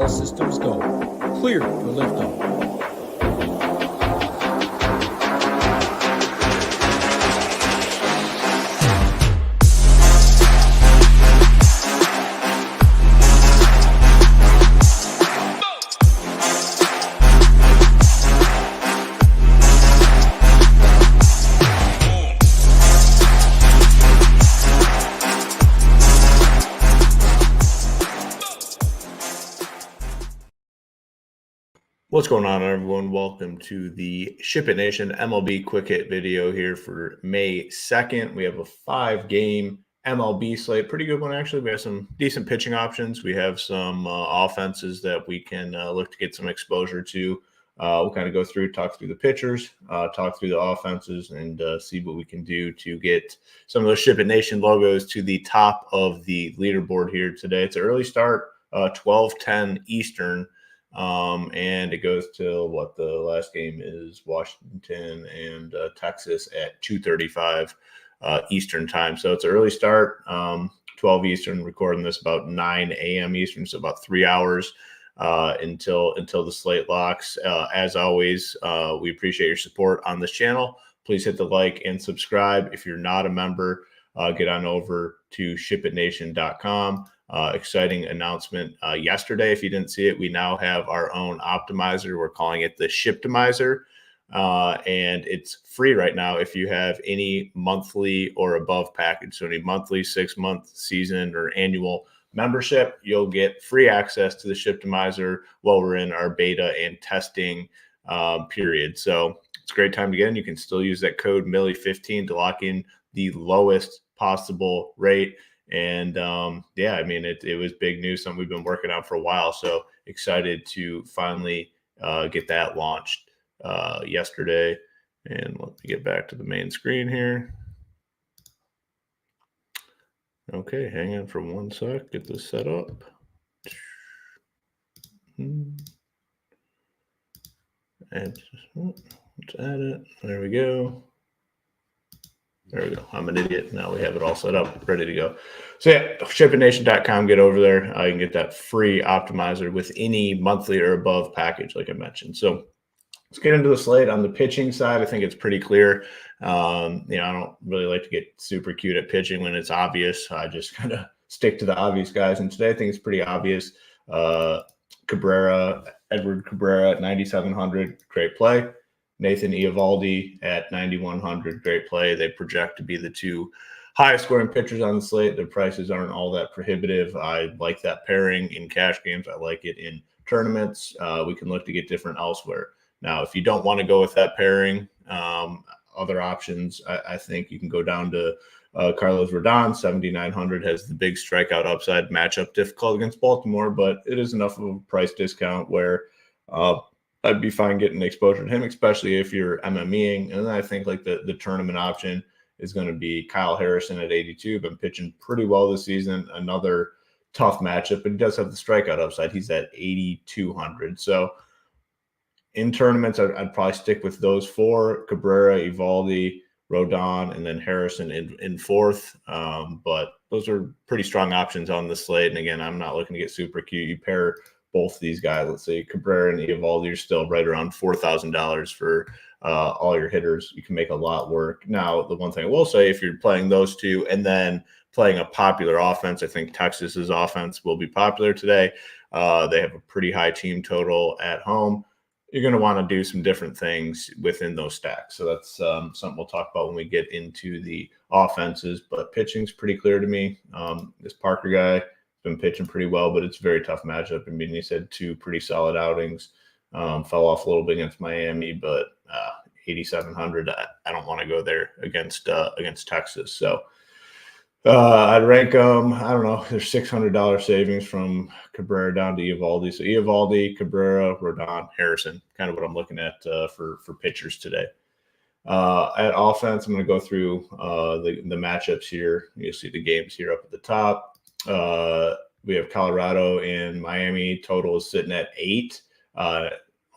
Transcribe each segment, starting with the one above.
All systems go. Clear for liftoff. What's going on, everyone? Welcome to the SHIPIT Nation MLB Quick Hit video here for May 2nd. We have a 5-game MLB slate. Pretty good one, actually. We have some decent pitching options. We have some offenses that we can look to get some exposure to. We'll kind of go through, talk through the pitchers, talk through the offenses, and see what we can do to get some of those SHIPIT Nation logos to the top of the leaderboard here today. It's an early start, 12:10 Eastern. And it goes till what the last game is, Washington and Texas at 2:35 Eastern time. So it's an early start, 12 Eastern, recording this about 9 a.m. Eastern. So about 3 hours until the slate locks. As always, we appreciate your support on this channel. Please hit the like and subscribe. If you're not a member, get on over to shipitnation.com. Exciting announcement yesterday. If you didn't see it, we now have our own optimizer. We're calling it the Shiptimizer, and it's free right now if you have any monthly or above package. So any monthly, 6-month, season, or annual membership, you'll get free access to the Shiptimizer while we're in our beta and testing period. So it's a great time to get in. You can still use that code MILLY15 to lock in the lowest possible rate. And yeah, I mean, it was big news, something we've been working on for a while. So excited to finally get that launched yesterday. And let me get back to the main screen here. Okay, hang on for 1 sec. Get this set up. And let's add it. There we go. There we go. I'm an idiot. Now we have it all set up, ready to go. So yeah, shipitnation.com, get over there. You can get that free optimizer with any monthly or above package, like I mentioned. So let's get into the slate. On the pitching side, I think it's pretty clear. I don't really like to get super cute at pitching when it's obvious. I just kind of stick to the obvious guys. And today I think it's pretty obvious. Edward Cabrera at 9,700, great play. Nathan Eovaldi at 9,100, great play. They project to be the two highest scoring pitchers on the slate. Their prices aren't all that prohibitive. I like that pairing in cash games. I like it in tournaments. We can look to get different elsewhere. Now, if you don't want to go with that pairing, other options, I think you can go down to Carlos Rodon. 7,900 has the big strikeout upside, matchup difficult against Baltimore, but it is enough of a price discount where I'd be fine getting exposure to him, especially if you're MMEing. And then I think like the tournament option is going to be Kyle Harrison at 82. Been pitching pretty well this season. Another tough matchup, but he does have the strikeout upside. He's at 8,200. So in tournaments, I'd probably stick with those four: Cabrera, Eovaldi, Rodon, and then Harrison in fourth. But those are pretty strong options on the slate. And again, I'm not looking to get super cute. You pair both these guys, let's say Cabrera and Eovaldi, are still right around $4,000 for all your hitters. You can make a lot work. Now, the one thing I will say, if you're playing those two and then playing a popular offense, I think Texas's offense will be popular today. They have a pretty high team total at home. You're going to want to do some different things within those stacks. So that's something we'll talk about when we get into the offenses. But pitching's pretty clear to me. This Parker guy been pitching pretty well, but it's a very tough matchup. I mean, he's had two pretty solid outings. Fell off a little bit against Miami, but 8,700. I don't want to go there against Texas. So I'd rank them. I don't know. There's $600 savings from Cabrera down to Eovaldi. So Eovaldi, Cabrera, Rodon, Harrison. Kind of what I'm looking at for pitchers today. At offense, I'm going to go through the matchups here. You'll see the games here up at the top. We have Colorado and Miami. Total is sitting at 8.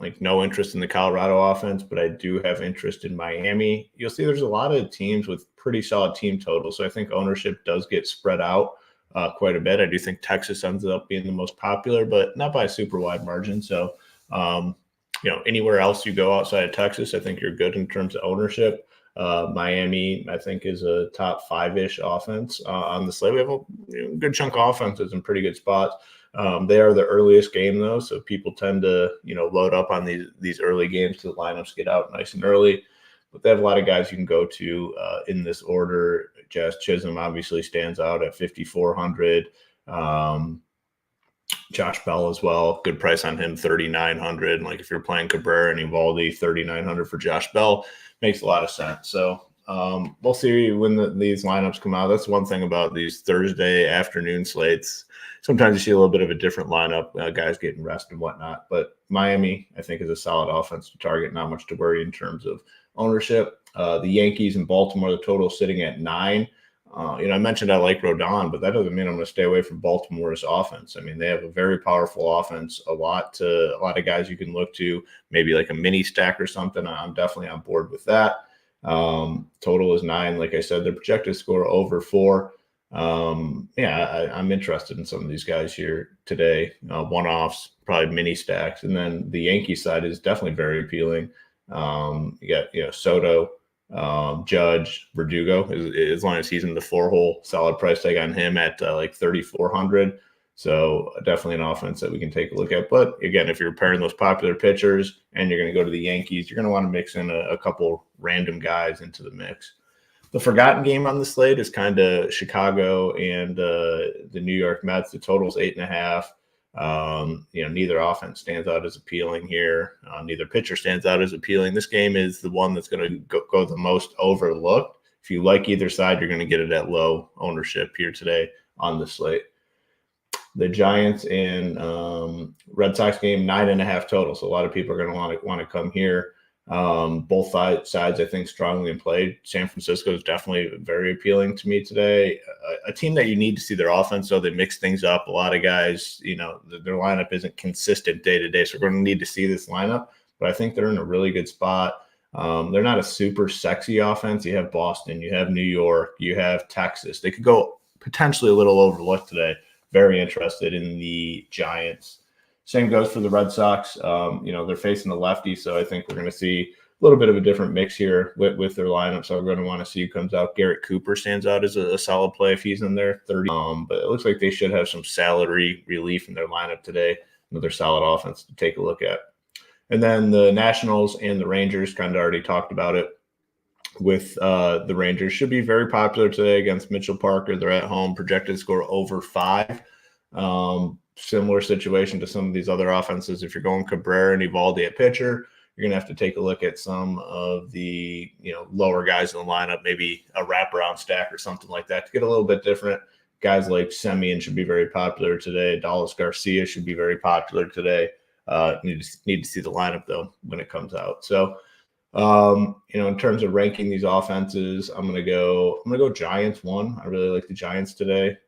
Like no interest in the Colorado offense, but I do have interest in Miami. You'll see there's a lot of teams with pretty solid team totals. So I think ownership does get spread out quite a bit. I do think Texas ends up being the most popular, but not by a super wide margin. So, anywhere else you go outside of Texas, I think you're good in terms of ownership. Miami, I think, is a top 5-ish offense on the slate. We have a good chunk of offenses in pretty good spots. They are the earliest game, though, so people tend to, load up on these early games to the lineups get out nice and early. But they have a lot of guys you can go to in this order. Jazz Chisholm obviously stands out at 5,400. Josh Bell as well. Good price on him, 3,900. Like if you're playing Cabrera and Evaldi, 3,900 for Josh Bell makes a lot of sense. So we'll see when these lineups come out. That's one thing about these Thursday afternoon slates. Sometimes you see a little bit of a different lineup, guys getting rest and whatnot. But Miami, I think, is a solid offense to target. Not much to worry in terms of ownership. The Yankees and Baltimore, the total sitting at 9. I mentioned I like Rodon, but that doesn't mean I'm going to stay away from Baltimore's offense. I mean, they have a very powerful offense, a lot of guys you can look to, maybe like a mini stack or something. I'm definitely on board with that. Total is 9. Like I said, their projected score over 4. I'm interested in some of these guys here today. One-offs, probably mini stacks. And then the Yankee side is definitely very appealing. You got, Soto, Judge, Verdugo, as long as he's in the 4-hole, solid price tag on him at like 3,400. So definitely an offense that we can take a look at. But again, if you're pairing those popular pitchers and you're going to go to the Yankees, you're going to want to mix in a couple random guys into the mix. The forgotten game on the slate is kind of Chicago and the New York Mets. The total's 8.5. Neither offense stands out as appealing here. Neither pitcher stands out as appealing. This game is the one that's going to go the most overlooked. If you like either side, you're going to get it at low ownership here today on the slate. The Giants and Red Sox game, 9.5 total. So a lot of people are going to want to come here. Both sides, I think, strongly in play. San Francisco is definitely very appealing to me today. A team that you need to see their offense, so they mix things up. A lot of guys, their lineup isn't consistent day to day, so we're going to need to see this lineup. But I think they're in a really good spot. They're not a super sexy offense. You have Boston, you have New York, you have Texas. They could go potentially a little overlooked today. Very interested in the Giants. Same goes for the Red Sox. They're facing a lefty, so I think we're going to see a little bit of a different mix here with their lineup. So we're going to want to see who comes out. Garrett Cooper stands out as a solid play if he's in there, 30. But it looks like they should have some salary relief in their lineup today. Another solid offense to take a look at. And then the Nationals and the Rangers, kind of already talked about it. With the Rangers, should be very popular today against Mitchell Parker. They're at home, projected score over 5. Similar situation to some of these other offenses. If you're going Cabrera and Evaldi at pitcher, you're going to have to take a look at some of the lower guys in the lineup, maybe a wraparound stack or something like that to get a little bit different. Guys like Semien should be very popular today. Dallas Garcia should be very popular today. Need to see the lineup though when it comes out. So in terms of ranking these offenses, I'm gonna go Giants 1. I really like the Giants today.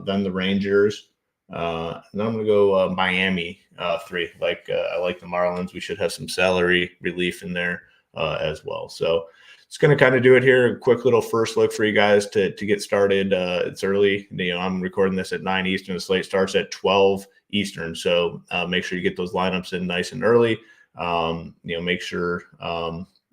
Then the Rangers. Then I'm going to go Miami 3. I like the Marlins. We should have some salary relief in there as well. So it's going to kind of do it here. A quick little first look for you guys to get started. It's early. I'm recording this at 9 Eastern. The slate starts at 12 Eastern. So make sure you get those lineups in nice and early. Make sure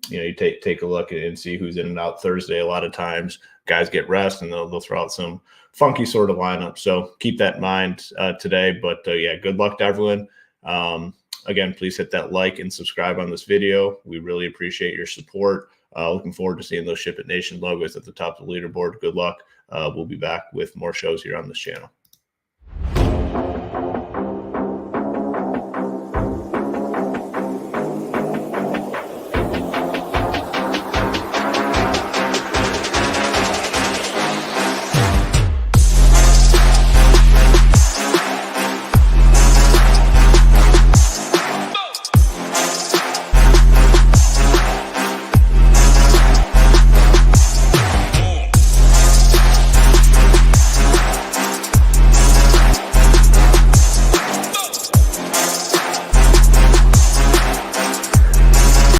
you take a look and see who's in and out Thursday. A lot of times guys get rest and they'll throw out some funky sort of lineup. So keep that in mind today. But good luck to everyone. Again, please hit that like and subscribe on this video. We really appreciate your support. Looking forward to seeing those Ship It Nation logos at the top of the leaderboard. Good luck. We'll be back with more shows here on this channel.